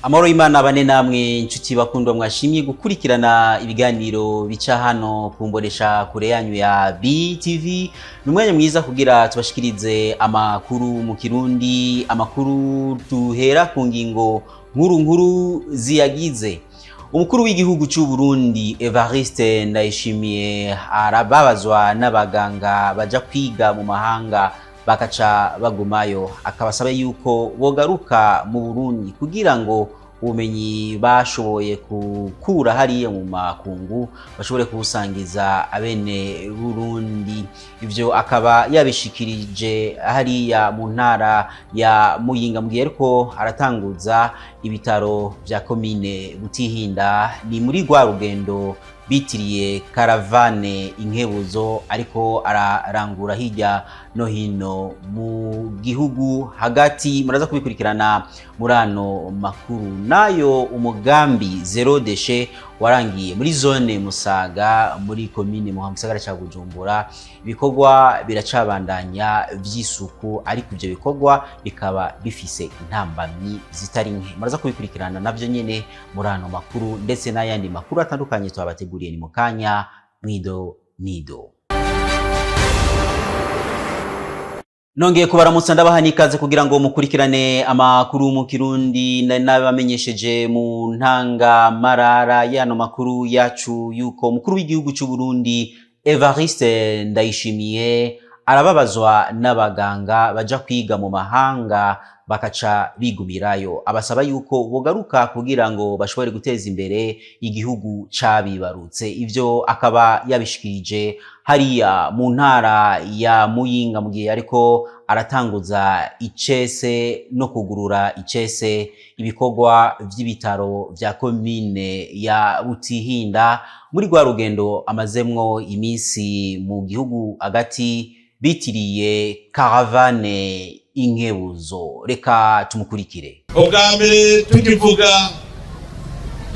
Amahoro y'Imana bane namwe inshuti bakundwa mwashimye gukurikirana ibiganiro bica hano kumbonesha kure yanyu ya BTV. Numwanya mwiza kugira tubashikirize amakuru mu Kirundi, amakuru duhera ku ngingo nkuru ziyagize. Umukuru w'igihugu cy'u Burundi Evariste Ndayishimiye arababazwa n'abaganga baja kwiga mu mahanga bakaca bagumayo, akabasaba yuko bogaruka mu Burundi kugira ngo ubumenyi bashoboye kukura hariya mu makungu bashobore kubusangiza abene Burundi. Ivyo akaba yabishikirije hariya mu ntara ya Muyinga mugihe ariko aratanguza ibitaro vya komine Butihinda. Ni muri rwa rugendo bitiriye karavane inkebuzo ariko ararangura hirya no hino mu gihugu hagati. Muraza kubikurikirana murano makuru. Nayo umugambi zero déchet warangiye muri zone Musaga muri komine Muha mu gisagara ca Bujumbura. Ibikorwa biracabandanya vy'isuku ariko ivyo bikorwa bikaba bifise intambamyi zitari nke. Muraza kubikurikirana navyo nyene murano makuru ndetse n'ayandi makuru atandukanye twabateguriye ni mukanya mwido nido. Nongeye kubaramutsa ndabaha nikaze kugira ngo mukurikirane amakuru mu Kirundi nabamenyesheje mu ntanga marara yano makuru yacu yuko umukuru w'igihugu cy'u Burundi Evariste Ndayishimiye arababazwa n'abaganga baja kwiga mu mahanga bakaca bigumirayo, abasaba yuko bogaruka kugira ngo bashobore guteza imbere igihugu cabibarutse. Ivyo akaba yabishikirije hariya mu ntara ya Muyinga mugihe ariko aratanguza icese no kugurura icese ibikorwa vy'ibitaro vya komine ya Butihinda muri rwa rugendo amazemwo imisi mu gihugu agati bitiriye karavane inkebuzo. Reka tumukurikire. Ubwa mbere tukivuga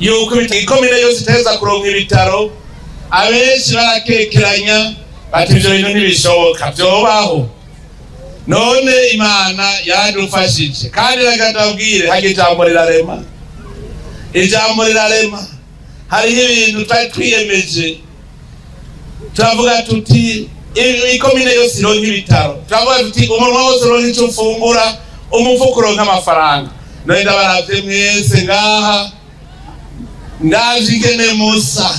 yuko ikomine yose iteza kuronka ibitaro, abenshi barakekeranya bati ivyo bintu ntibishoboka vyobaho. None Imana yaradufashije kandi ndabwire hage ijambo rirarema. Ijambo rirarema. Hariho ibintu twari twiyemeje turavuga tuti ikomine yose ironka ibitaro, turavuga tuti umuntu wose uronka icyo ufungura, umufuko uronka amafaranga. None ndabaravye mwese ngaha ndaje ingene musa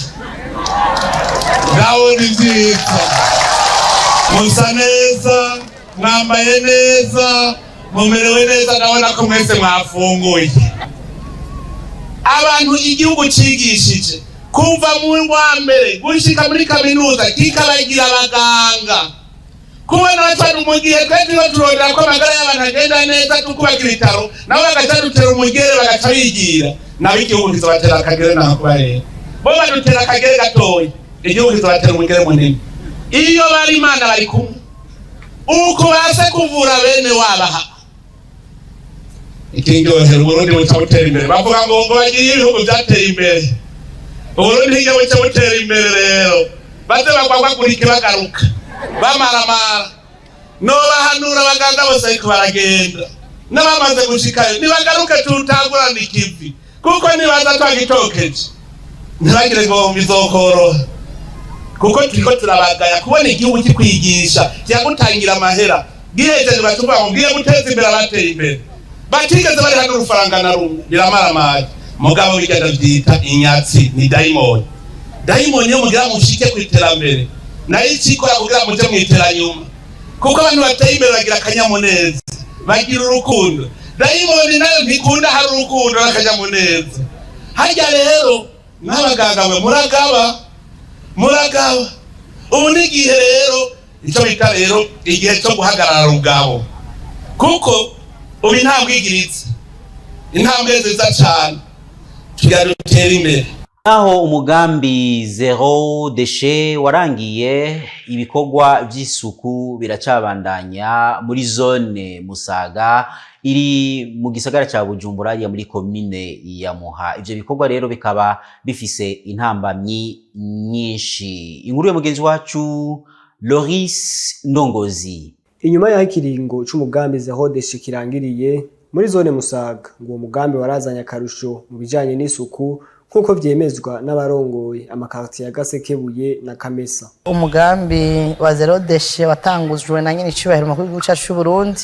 ndabona ivyiza, musa neza, mwambaye neza, mumerewe neza, ndabona ko mwese mwafunguye. Abantu igihugu cigishije kuva mu wa mbere gushika muri kaminuza kikabagira abaganga. Kubona batanu mu gihe twese baturondera ko amagara y'abantu agenda neza tukubaka ibitaro nabo bagaca dutera umugere bagaca bigira nabo igihugu kizobatera akagere naho kubareba. Bo badutera akagere gatoya igihugu kizobatera umugere munini. Iyo bari Imana bari kumwe uko base kuvura bene wabaha ikindyohera Uburundi butabutera imbere. Bavuga ngo bagiye ibihugu byateye imbere, Uburundi hirya buca butera imbere. Rero baze bagwagwa kurike bagaruka bamaramara. No bahanura abaganga bose ariko baragenda n'abamaze gushikayo nibagaruke tutangurana ikivi kuko nibaza twagitokeje ntibagire ngo bizokoroha kuko turiko turabagaya kubona igihugu kikwigisha cyagutangira amahera gihejeje batuvuga ngo ngiye guteza imbere abateye imbere batigeze bari hano urufaranga na rumwe biramaramara. Mugabo bigenda byita inyatsi ni daimoni. Daimoni yo mugira mushike kwiterambere nayo ikikora kugira muje mwiteranyuma kuko abantu bateye imbere bagira akanyamuneza bagira urukundo. Daimoni nayo ntikunda hari urukundo n'akanyamuneza. Harya rero n'abaganga mwe muragaba ubu ni igihe rero icyo bita rero igihe cyo guhagarara rugabo kuko ubu intambwe igiritse, intambwe nziza cyane tugira dutera imbere. Naho umugambi zero déchet warangiye, ibikorwa vy'isuku biracabandanya muri zone Musaga iri mu gisagara ca Bujumbura ya muri komine ya Muha. Ivyo bikorwa rero bikaba bifise intambamyi nyinshi. Inkuru ya mugenzi wacu Loris Ndongozi. Inyuma y'aho ikiringo c'umugambi zero déchet kirangiriye, muri zone Musaga ngo uwo mugambi warazanye akarusho mu bijanye n'isuku nkuko vyemezwa n'abarongoye amakartier ya Gasekebuye na Kamesa. Umugambi wa zero deshe watangujwe na nyine icubahiro mu gihugu cyacu cy'u Burundi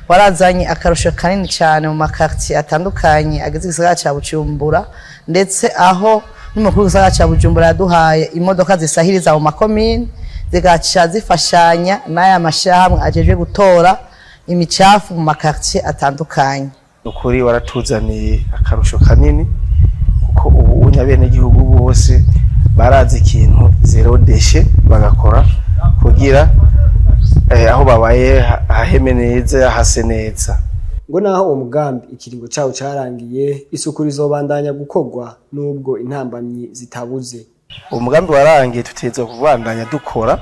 warazanye akarusho kanini cyane mu makartier atandukanye agize igisagara ca Bujumbura, ndetse aho n'umukuru w'igisagara ca Bujumbura yaduhaye imodoka zisahiriza mu makomine zigaca zifashanya n'aya mashyirahamwe ajeje gutora imicafu mu makartier atandukanye. Ukuri waratuzaniye akarusho kanini kuko ubu nyabene gihugu bose barazi ikintu zero deshe bagakora kugira aho babaye haheme neza hase neza. Ngo naho uwo mugambi ikiringo cyawo carangiye, isuku rizobandanya gukorwa nubwo intambamyi zitabuze. Umugambi warangiye tuteza kubandanya dukora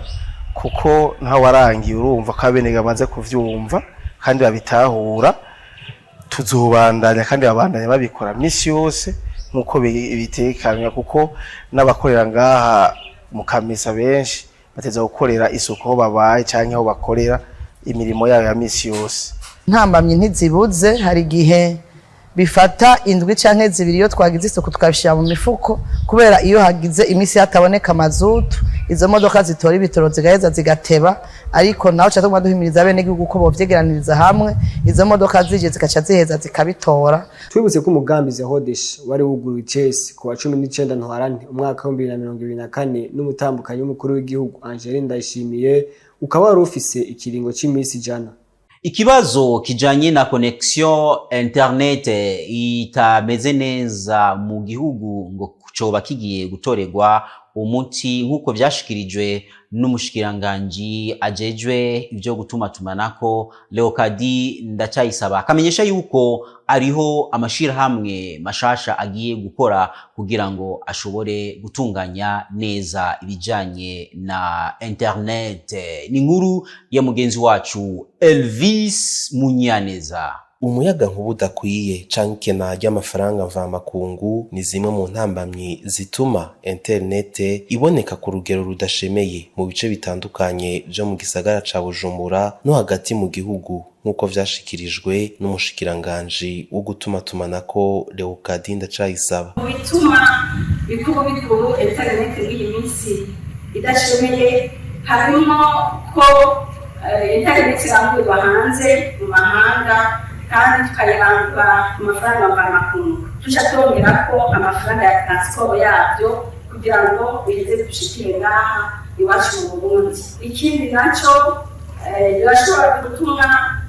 kuko ntaho warangiye urumva ko abene gamaze kuvyumva kandi babitahura, tuzobandanya kandi babandanya babikora misi yose nkuko bitekanya, kuko n'abakorera ngaha mu Kamesa benshi bateza gukorera isuku aho babaye canke aho bakorera imirimo yabo ya misi yose. Ntambamye ntizibuze, hari gihe bifata indwi canke zibiri iyo twagize isuku tukabishira mu mifuko, kubera iyo hagize imisi hataboneka mazutu izo modoka zitora ibitoro zigaheza zigateba, ariko naho cyatuma duhimiriza bene gihugu ko bovyegeraniriza hamwe izo modoka zije zikaca ziheza zikabitora. Twibutse ko umugambi zero deshe wari wuguruye icese ku wa 19 Ntwarante umwaka wa 2024 n'umutambukanyi w'umukuru w'igihugu Angeline Ndayishimiye, ukaba wari ufise ikiringo c'imisi ijana. Ikibazo kijanye na connection internet itameze neza mu gihugu ngo coba kigiye gutorerwa umuti nkuko vyashikirijwe n'umushikiranganji ajejwe ivyo gutumatumanako Leokadi Ndacayisaba. Akamenyesha yuko ariho amashirahamwe mashasha agiye gukora kugira ngo ashobore gutunganya neza ibijanye na internet. Ni inkuru ya mugenzi wacu Elvis Munyaneza. Umuyaga nkuba udakwiye canke ikena ry'amafaranga mvamakungu ni zimwe mu ntambamyi zituma internet iboneka ku rugero rudashemeye mu bice bitandukanye byo mu gisagara ca Bujumbura no hagati mu gihugu, nkuko vyashikirijwe n'umushikiranganji wo gutumatumanako Leokadi Ndacayisaba. Bituma bikuru internet muri minsi idashemeye harimo ko internet irangurwa hanze mu mahanga kandi tukayirangura mu mafaranga mvamakungu, tuca twongera ko amafaranga ya transport yabyo kugira ngo bize gushikire ngaha iwacu mu Burundi. Ikindi naco birashobora gutuma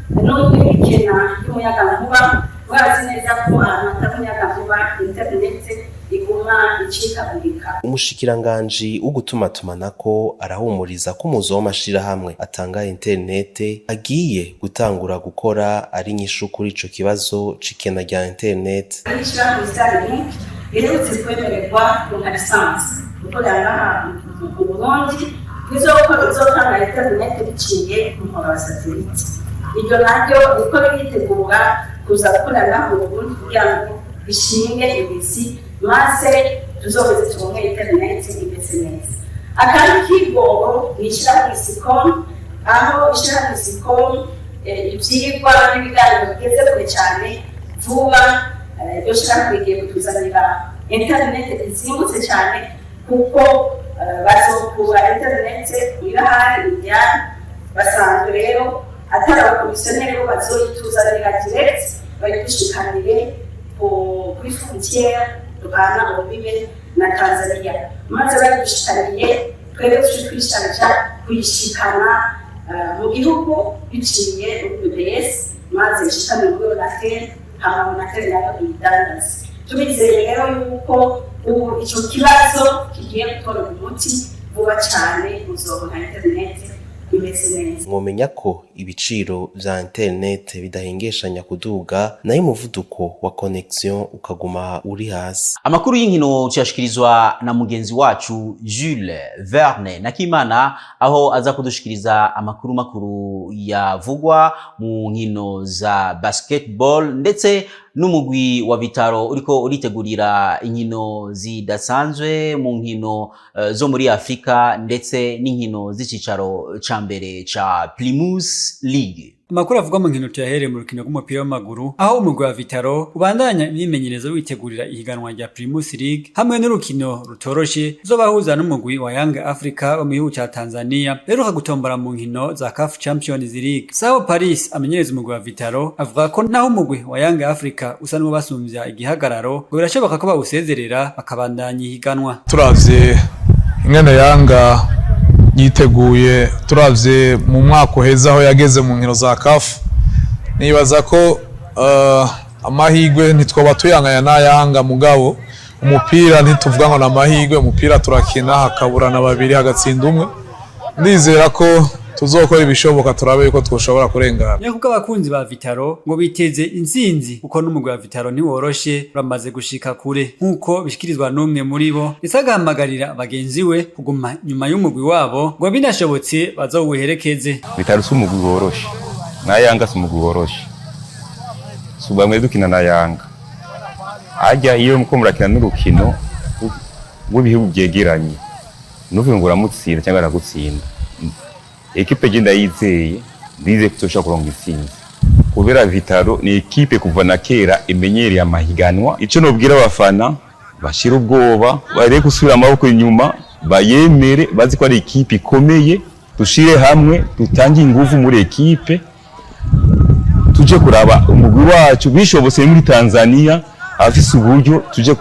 n'ubwikena y'umuyaga nkuba, wazi neza ko ahantu atamuyaga nkuba internet iguma icikagurika. Umushikiranganji wo gutumatumanako arahumuriza ko umuzo w'amashirahamwe atanga internet agiye gutangura gukora ari nyishu kuri ico kibazo c'ikena rya internet. Ishirahamwe Starlink riherutse kwemererwa ku lisansi gukorera mu Burundi, bizotanga internet biciye mu muhora wa satellite. Iryo naryo riko ritegura kuza gukorera mu Burundi kugira ngo bishinge ibisi maze tuzoheze turonke internet imeze neza. Akandi kigoro n'ishirahamwe Sicom, aho ishirahamwe Sicom ivyigwa n'ibiganiro bigeze kure cyane vuba, iryo shirahamwe rigiye kutuzanira internet izimbutse cyane kuko bazokura internet irahari ijyana basanzwe rero atari abakomisiyoneri bo bazoyituzanira direct bayidushikanire kuri frontiere dukana ububibe na Tanzania, maze bayidushikanire twebwe tuje kwishanja kuyishikana mu gihugu biciye mu BBS, maze ishikane mu Ronatel hama Ronatel nayo idandaza. Tubizeye rero yuko ubu ico kibazo kigiye gutora umuti vuba cyane muzobona internet imeze neza. Mwomenya ko ibiciro vya internet bidahengeshanya kuduga nayo umuvuduko wa connection ukaguma uri hasi. Amakuru y'inkino cyashikirizwa na mugenzi wacu Jules Verne Nakimana, aho aza kudushikiriza amakuru makuru yavugwa mu nkino za basketball ndetse n'umugwi wa Vitaro uriko uritegurira inkino zidasanzwe mu nkino zo muri Afrika ndetse n'inkino z'icicaro ca mbere ca Plymouth League. Amakuru avuga mu nkino tuyahereye mu rukino rw'umupira w'amaguru aho umugwi wa Vitaro ubandanya imyimenyerezo witegurira ihiganwa rya Primus League hamwe n'urukino rutoroshe zobahuza n'umugwi wa Young Africa wo mu gihugu ca Tanzania beruka gutombora mu nkino za CAF Champions League. Sao Paris amenyereza umugwi wa Vitaro avuga ko naho umugwi wa Young Africa usa n'uwo basumvya igihagararo ngo birashoboka ko bawusezerera bakabandanya ihiganwa. Turavye ingene Yanga yiteguye, turavye mu mwaka uheza aho yageze mu nkino za CAF, nibaza ko amahigwe ntitwoba tuyanganya na Yanga, mugabo umupira ntituvuga ngo n'amahigwe, umupira turakina hakaburana babiri hagatsinda umwe. Ndizera ko tuzokora ibishoboka turabe yuko twoshobora kurengana. Nyakuko abakunzi ba Vitaro ngo biteze intsinzi kuko n'umugwi wa Vitaro ntiworoshe uramaze gushika kure nkuko bishikirizwa n'umwe muri bo, isagahamagarira bagenzi we kuguma nyuma y'umugwi wabo ngo binashobotse bazowuherekeze. Vitaro si umugwi woroshe na Yanga si umugwi woroshe, subamwe dukina na Yanga ajya iyo muko murakina n'urukino rw'ibihugu byegeranye nuvuga ngo uramutsinda cyangwa aragutsinda. Ekipe jenda yizeye ndize kutosha kuronga intsinzi kubera Vitaro ni ekipe kuva na kera imenyereye amahiganwa. Ico nobwira abafana bashira ubwoba, bare gusubira amaboko inyuma, bayemere bazi ko ari ekipe ikomeye, dushire hamwe dutange ingufu muri ekipe tuje kuraba umugwi wacu bishobose muri Tanzania afise uburyo tuje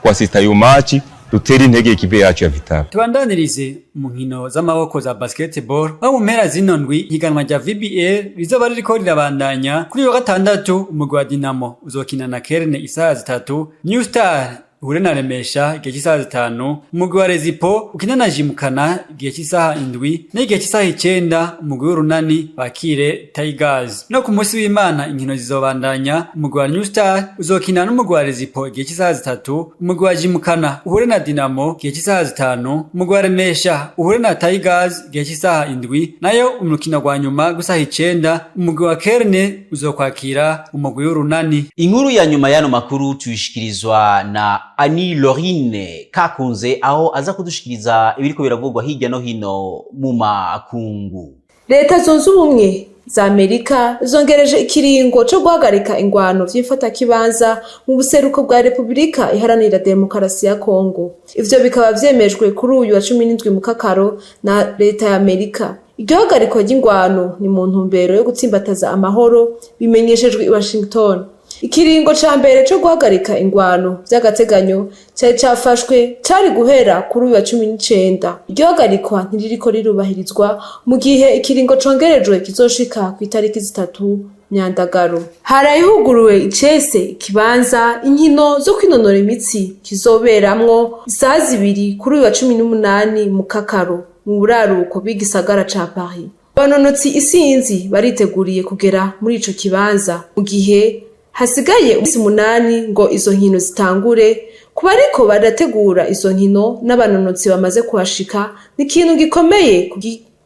kwasista yo match dutera intege ekipe yacu ya Vitaro. Tubandanirize mu nkino z'amaboko za basketball aho mu mpera zino ndwi higanwa rya VBL rizoba ririko rirabandanya kuri wa gatandatu. Umugwi wa Dinamo uzokina na Kerne isaha 3, New Star uhure na Remesha igihe cy'isaha 5, umugwi wa Rezipo ukina na Jimukana igihe cy'isaha 7 n'igihe cy'isaha 9, umugwi w'Urunani bakire Tigers. No ku munsi w'Imana inkino zizobandanya, umugwi wa New Star uzokina n'umugwi wa Rezipo igihe cy'isaha 3, umugwi wa Jimukana uhure na Dinamo igihe cy'isaha 5, umugwi wa Remesha uhure na Tigers igihe cy'isaha 7, nayo umukino gwa nyuma gusaha 9 umugwi wa Kerne uzokwakira umugwi w'Urunani. Inkuru ya nyuma yano makuru tuyishikirizwa na Ani Lorine Kakunze aho aza kudushikiriza ibiriko biravugwa hirya no hino mu makungu. Leta zunze ubumwe za Amerika zongereje ikiringo cyo guhagarika ingwano vy'ifata kibanza mu buseruko bwa Republika Iharanira Demokarasi ya Kongo. Ivyo bikaba vyemejwe kuri uyu wa 17 mukakaro na leta ya Amerika. Iryo hagariko ry'ingwano ni mu ntumbero yo gutsimbataza amahoro bimenyeshejwe i Washington. Ikiringo ca mbere cyo guhagarika ingwano by'agateganyo cyari cyafashwe cyari guhera kuri uyu wa 19. Iryo hagarikwa ntiririko rirubahirizwa mu gihe ikiringo congerejwe kizoshika ku itariki 3 Nyandagaro. Harayihuguruwe icese ikibanza inkino zo kwinonora imitsi kizoberamwo isaha 2 kuri uyu wa 18 mukakaro mu buraruko bw'igisagara ca Paris. Abanonotsi isinzi bariteguriye kugera muri ico kibanza mu gihe hasigaye umunsi 8 ngo izo nkino zitangure. Kuba ariko barategura izo nkino n'abanonotsi bamaze kuhashika ni ikintu gikomeye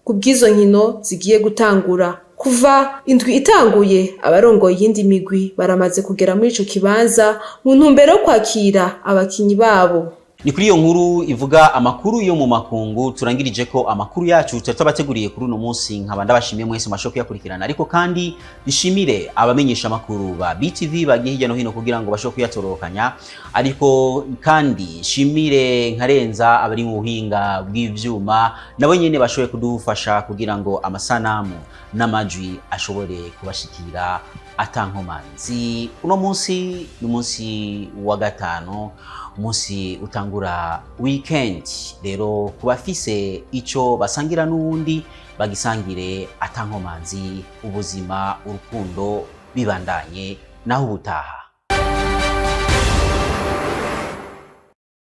kubw'izo nkino zigiye gutangura. Kuva indwi itanguye abarongoye yindi migwi baramaze kugera muri ico kibanza mu ntumbero yo kwakira abakinyi babo. Ni kuri iyo nkuru ivuga amakuru yo mu makungu turangirije ko amakuru yacu tutabateguriye kuri uno munsi. Nkaba ndabashimiye mwese mashoko yakurikirana, ariko kandi nishimire abamenyesha amakuru ba BTV bagiye hirya no hino kugira ngo bashoko yatorokanya, ariko kandi shimire nkarenza abari mu buhinga bw'ivyuma nabo nyene bashoboye kudufasha kugira ngo amasanamu n'amajwi ashobore kubashikira atankomanzi. Uno munsi ni umunsi wa gatano, umunsi utangura weekend. Rero kubafise ico basangira n'uwundi bagisangire atankomanzi, ubuzima urukundo bibandanye naho ubutaha.